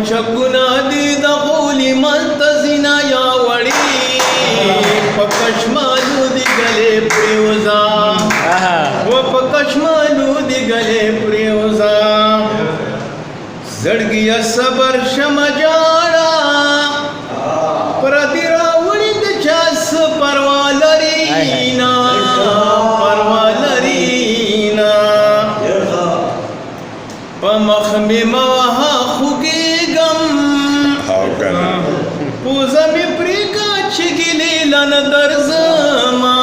चकुना दी दगोली मल्तजिना या वड़ी पकशमालू दी गले प्रियोजा वो पकशमालू दी गले प्रियोजा जड़गिया सबर शमजाड़ा प्रतिरा उड़िद चास परवालरीना पमख में महा खुगे गम पूजा में प्रिका छिगिले लन दर्जमा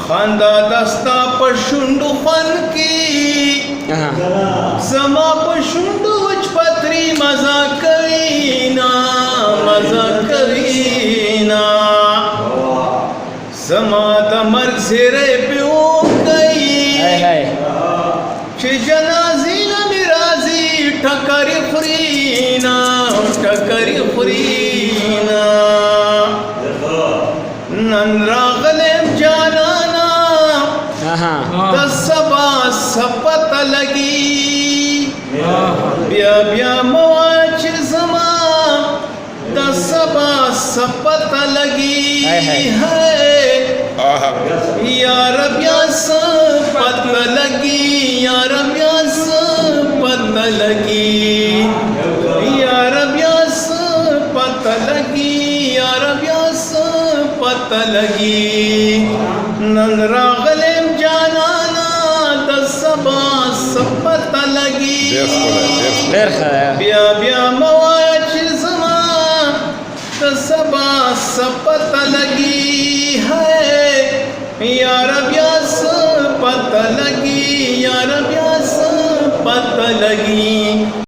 खानदा दस्ता पशुंडु फन की समा पशुंडु पत्री मजा करीना समा तमर सिरे प्यो गई जनाजी न मिराजी ठकरी खुरीना नंदरागलेम जानाना दसबा सपत लगी ब्या ब्या मवाच समा दसबा सपत लगी है यार ब्यास पत लगी यार ब्यास पत लगी यार ब्यास पत लगी यार ब्यास पत लगी नंदरागलेम जानाना दसबा सपत लगी ब्या ब्या मवाच समा दसबा सपत लगी है यार ब्यास पत लगी यार ब्यास पत लगी।